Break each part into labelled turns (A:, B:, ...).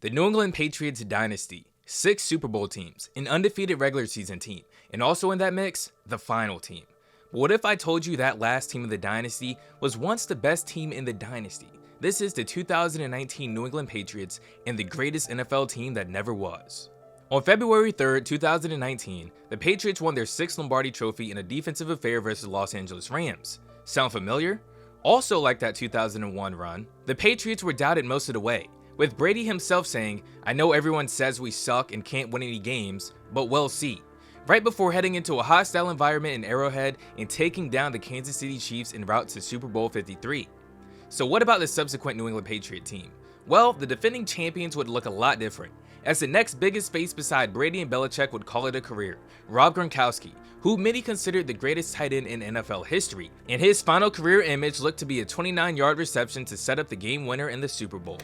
A: The New England Patriots Dynasty, 6 Super Bowl teams, an undefeated regular season team, and also in that mix, the final team. But what if I told you that last team of the Dynasty was once the best team in the Dynasty? This is the 2019 New England Patriots and the greatest NFL team that never was. On February 3rd, 2019, the Patriots won their 6th Lombardi Trophy in a defensive affair versus the Los Angeles Rams. Sound familiar? Also like that 2001 run, the Patriots were doubted most of the way, with Brady himself saying, "I know everyone says we suck and can't win any games, but we'll see," right before heading into a hostile environment in Arrowhead and taking down the Kansas City Chiefs en route to Super Bowl 53. So what about the subsequent New England Patriot team? Well, the defending champions would look a lot different, as the next biggest face beside Brady and Belichick would call it a career, Rob Gronkowski, who many considered the greatest tight end in NFL history, and his final career image looked to be a 29-yard reception to set up the game winner in the Super Bowl.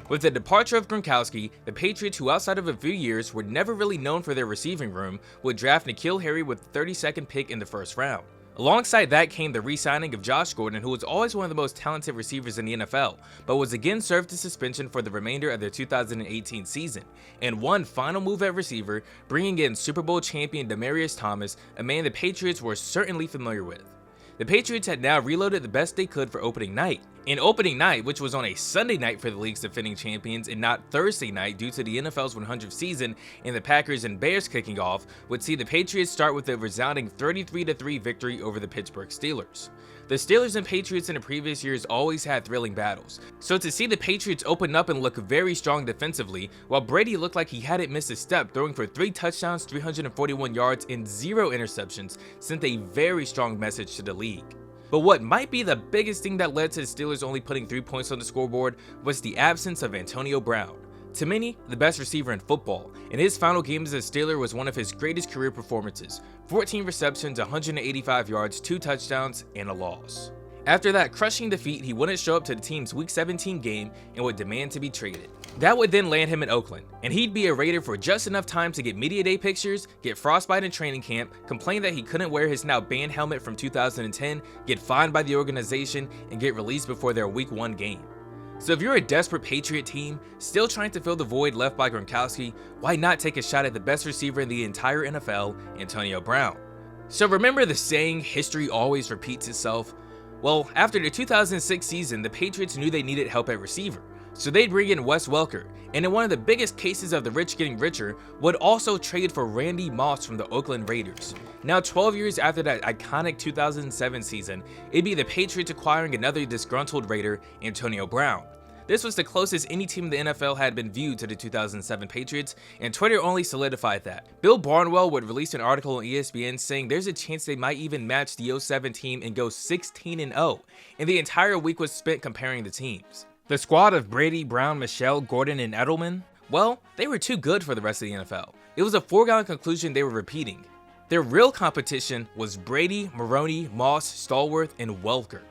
A: With the departure of Gronkowski, the Patriots, who outside of a few years were never really known for their receiving room, would draft N'Keal Harry with the 32nd pick in the first round. Alongside that came the re-signing of Josh Gordon, who was always one of the most talented receivers in the NFL, but was again served to suspension for the remainder of their 2018 season, and one final move at receiver, bringing in Super Bowl champion Demaryius Thomas, a man the Patriots were certainly familiar with. The Patriots had now reloaded the best they could for opening night. And opening night, which was on a Sunday night for the league's defending champions and not Thursday night due to the NFL's 100th season and the Packers and Bears kicking off, would see the Patriots start with a resounding 33-3 victory over the Pittsburgh Steelers. The Steelers and Patriots in the previous years always had thrilling battles, so to see the Patriots open up and look very strong defensively, while Brady looked like he hadn't missed a step, throwing for 3 touchdowns, 341 yards, and 0 interceptions, sent a very strong message to the league. But what might be the biggest thing that led to the Steelers only putting 3 points on the scoreboard was the absence of Antonio Brown. To many, the best receiver in football, and his final game as a Steeler was one of his greatest career performances: 14 receptions, 185 yards, 2 touchdowns, and a loss. After that crushing defeat, he wouldn't show up to the team's Week 17 game and would demand to be traded. That would then land him in Oakland, and he'd be a Raider for just enough time to get media day pictures, get frostbite in training camp, complain that he couldn't wear his now banned helmet from 2010, get fined by the organization, and get released before their Week 1 game. So if you're a desperate Patriot team, still trying to fill the void left by Gronkowski, why not take a shot at the best receiver in the entire NFL, Antonio Brown? So remember the saying, history always repeats itself? Well, after the 2006 season, the Patriots knew they needed help at receiver, so they'd bring in Wes Welker, and in one of the biggest cases of the rich getting richer, would also trade for Randy Moss from the Oakland Raiders. Now 12 years after that iconic 2007 season, it'd be the Patriots acquiring another disgruntled Raider, Antonio Brown. This was the closest any team in the NFL had been viewed to the 2007 Patriots, and Twitter only solidified that. Bill Barnwell would release an article on ESPN saying there's a chance they might even match the 07 team and go 16-0, and the entire week was spent comparing the teams. The squad of Brady, Brown, Michelle, Gordon, and Edelman, well, they were too good for the rest of the NFL. It was a foregone conclusion they were repeating. Their real competition was Brady, Maroney, Moss, Stallworth, and Welker.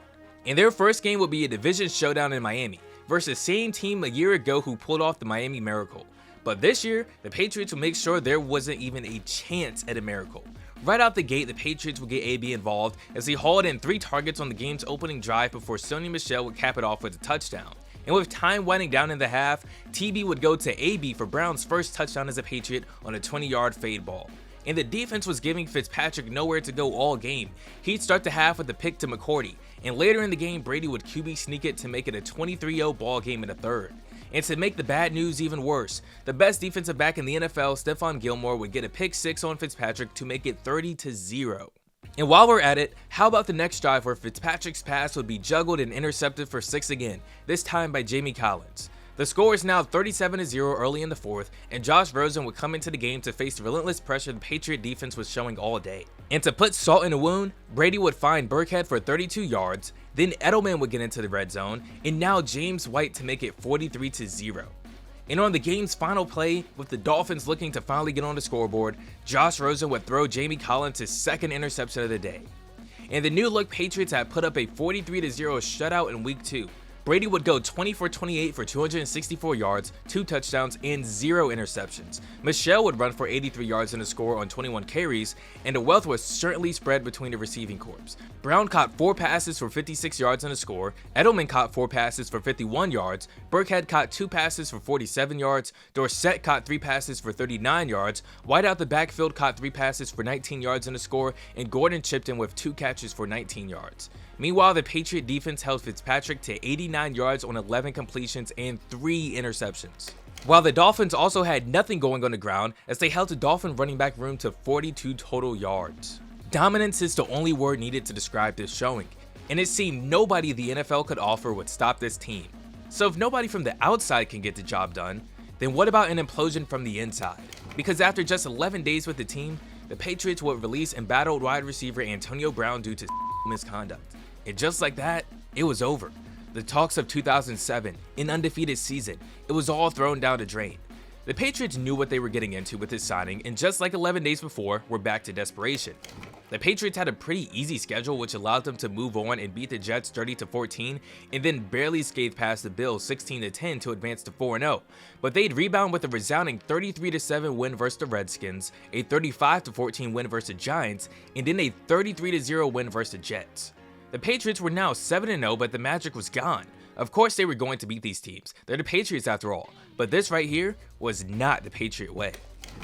A: And their first game would be a division showdown in Miami, versus same team a year ago who pulled off the Miami Miracle. But this year, the Patriots would make sure there wasn't even a chance at a miracle. Right out the gate, the Patriots would get AB involved as he hauled in 3 targets on the game's opening drive before Sony Michel would cap it off with a touchdown. And with time winding down in the half, TB would go to AB for Brown's first touchdown as a Patriot on a 20-yard fade ball. And the defense was giving Fitzpatrick nowhere to go all game. He'd start the half with a pick to McCourty, and later in the game, Brady would QB sneak it to make it a 23-0 ball game in the third. And to make the bad news even worse, the best defensive back in the NFL, Stephon Gilmore, would get a pick 6 on Fitzpatrick to make it 30-0. And while we're at it, how about the next drive where Fitzpatrick's pass would be juggled and intercepted for 6 again, this time by Jamie Collins. The score is now 37-0 early in the fourth, and Josh Rosen would come into the game to face the relentless pressure the Patriot defense was showing all day. And to put salt in the wound, Brady would find Burkhead for 32 yards, then Edelman would get into the red zone, and now James White to make it 43-0. And on the game's final play, with the Dolphins looking to finally get on the scoreboard, Josh Rosen would throw Jamie Collins his second interception of the day. And the new-look Patriots had put up a 43-0 shutout in Week 2, Brady would go 20 for 28 for 264 yards, 2 touchdowns, and 0 interceptions. Michelle would run for 83 yards and a score on 21 carries, and the wealth was certainly spread between the receiving corps. Brown caught 4 passes for 56 yards and a score, Edelman caught 4 passes for 51 yards, Burkhead caught 2 passes for 47 yards, Dorsett caught 3 passes for 39 yards, White out the backfield caught 3 passes for 19 yards and a score, and Gordon chipped in with 2 catches for 19 yards. Meanwhile, the Patriot defense held Fitzpatrick to 89 yards on 11 completions and 3 interceptions. While the Dolphins also had nothing going on the ground, as they held the Dolphin running back room to 42 total yards. Dominance is the only word needed to describe this showing, and it seemed nobody the NFL could offer would stop this team. So if nobody from the outside can get the job done, then what about an implosion from the inside? Because after just 11 days with the team, the Patriots would release embattled wide receiver Antonio Brown due to misconduct. And just like that, it was over. The talks of 2007, an undefeated season, it was all thrown down the drain. The Patriots knew what they were getting into with this signing, and just like 11 days before, we're back to desperation. The Patriots had a pretty easy schedule, which allowed them to move on and beat the Jets 30-14, and then barely scathe past the Bills 16-10 to advance to 4-0. But they'd rebound with a resounding 33-7 win versus the Redskins, a 35-14 win versus the Giants, and then a 33-0 win versus the Jets. The Patriots were now 7-0, but the magic was gone. Of course they were going to beat these teams. They're the Patriots after all. But this right here was not the Patriot way.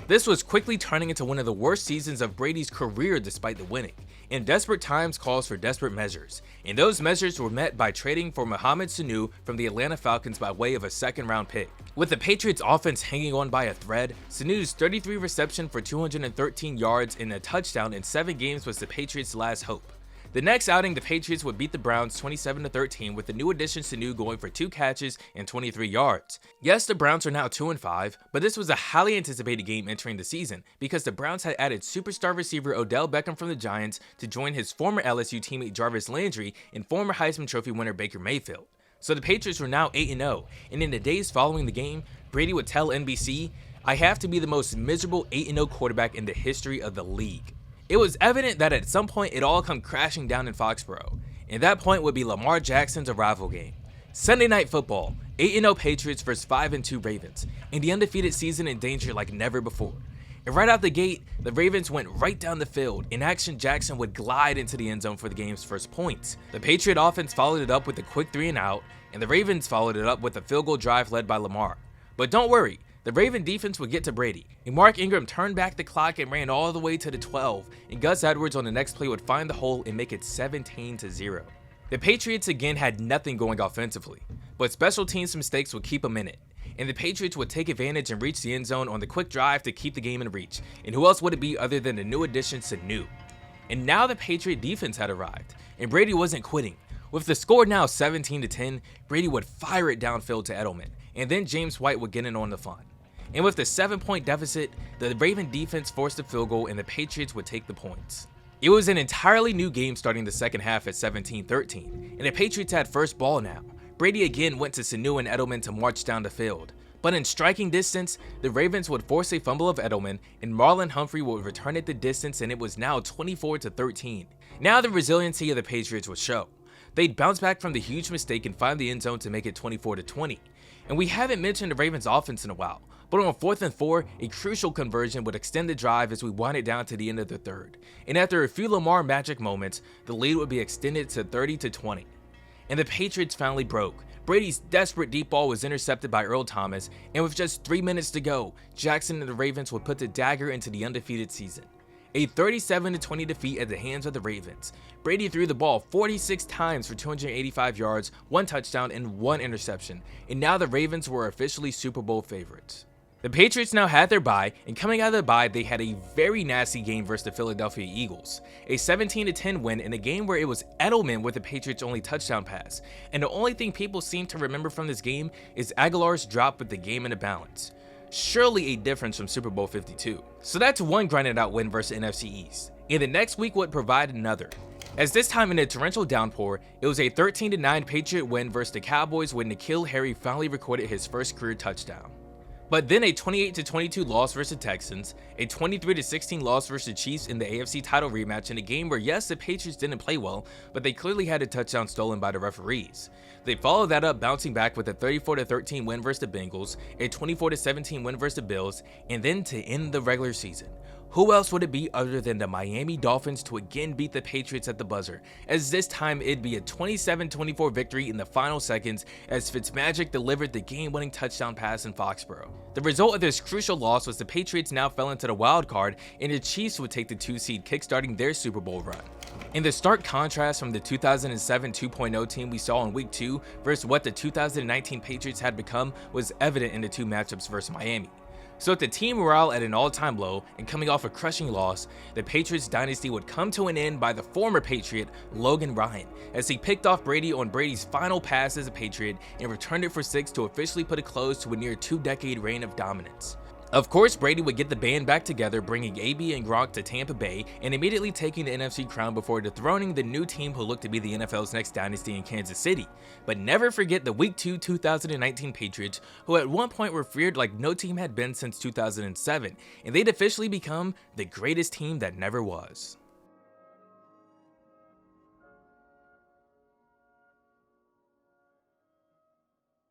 A: This was quickly turning into one of the worst seasons of Brady's career despite the winning. And desperate times calls for desperate measures. And those measures were met by trading for Mohamed Sanu from the Atlanta Falcons by way of a second-round pick. With the Patriots offense hanging on by a thread, Sanu's 33 reception for 213 yards and a touchdown in 7 games was the Patriots' last hope. The next outing, the Patriots would beat the Browns 27-13 with the new addition Sanu going for 2 catches and 23 yards. Yes, the Browns are now 2-5, but this was a highly anticipated game entering the season because the Browns had added superstar receiver Odell Beckham from the Giants to join his former LSU teammate Jarvis Landry and former Heisman Trophy winner Baker Mayfield. So the Patriots were now 8-0, and in the days following the game, Brady would tell NBC, "I have to be the most miserable 8-0 quarterback in the history of the league." It was evident that at some point it all come crashing down in Foxborough, and that point would be Lamar Jackson's arrival game. Sunday Night Football, 8-0 Patriots vs 5-2 Ravens, and the undefeated season in danger like never before. And right out the gate, the Ravens went right down the field. In action, Jackson would glide into the end zone for the game's first points. The Patriot offense followed it up with a quick 3 and out, and the Ravens followed it up with a field goal drive led by Lamar. But don't worry, the Raven defense would get to Brady, and Mark Ingram turned back the clock and ran all the way to the 12, and Gus Edwards on the next play would find the hole and make it 17-0. The Patriots again had nothing going offensively, but special teams mistakes would keep them in it, and the Patriots would take advantage and reach the end zone on the quick drive to keep the game in reach, and who else would it be other than the new addition Sanu? And now the Patriot defense had arrived, and Brady wasn't quitting. With the score now 17-10, Brady would fire it downfield to Edelman, and then James White would get in on the fun. And with the 7-point deficit, the Raven defense forced a field goal and the Patriots would take the points. It was an entirely new game starting the second half at 17-13, and the Patriots had first ball now. Brady again went to Sanu and Edelman to march down the field. But in striking distance, the Ravens would force a fumble of Edelman, and Marlon Humphrey would return it the distance, and it was now 24-13. Now the resiliency of the Patriots would show. They'd bounce back from the huge mistake and find the end zone to make it 24-20. And we haven't mentioned the Ravens offense in a while, but on 4th and 4, a crucial conversion would extend the drive as we wound it down to the end of the third. And after a few Lamar magic moments, the lead would be extended to 30-20. And the Patriots finally broke. Brady's desperate deep ball was intercepted by Earl Thomas, and with just 3 minutes to go, Jackson and the Ravens would put the dagger into the undefeated season. A 37-20 defeat at the hands of the Ravens. Brady threw the ball 46 times for 285 yards, 1 touchdown, and 1 interception, and now the Ravens were officially Super Bowl favorites. The Patriots now had their bye, and coming out of the bye, they had a very nasty game versus the Philadelphia Eagles. A 17-10 win in a game where it was Edelman with the Patriots' only touchdown pass, and the only thing people seem to remember from this game is Aguilar's drop with the game in the balance. Surely a difference from Super Bowl 52. So that's one grinded out win versus NFC East, and the next week would provide another. As this time in a torrential downpour, it was a 13-9 Patriot win versus the Cowboys when N'Keal Harry finally recorded his first career touchdown. But then a 28-22 loss versus Texans, a 23-16 loss versus Chiefs in the AFC title rematch in a game where yes, the Patriots didn't play well, but they clearly had a touchdown stolen by the referees. They followed that up bouncing back with a 34-13 win versus the Bengals, a 24-17 win versus the Bills, and then to end the regular season, who else would it be other than the Miami Dolphins to again beat the Patriots at the buzzer, as this time it'd be a 27-24 victory in the final seconds as Fitzmagic delivered the game-winning touchdown pass in Foxborough. The result of this crucial loss was the Patriots now fell into the wild card and the Chiefs would take the 2 seed, kickstarting their Super Bowl run. In the stark contrast from the 2007 2.0 team we saw in Week 2 versus what the 2019 Patriots had become was evident in the two matchups versus Miami. So with the team morale at an all-time low and coming off a crushing loss, the Patriots dynasty would come to an end by the former Patriot, Logan Ryan, as he picked off Brady on Brady's final pass as a Patriot and returned it for 6 to officially put a close to a near 2-decade reign of dominance. Of course, Brady would get the band back together, bringing AB and Gronk to Tampa Bay and immediately taking the NFC crown before dethroning the new team who looked to be the NFL's next dynasty in Kansas City. But never forget the Week 2 2019 Patriots, who at one point were feared like no team had been since 2007, and they'd officially become the greatest team that never was.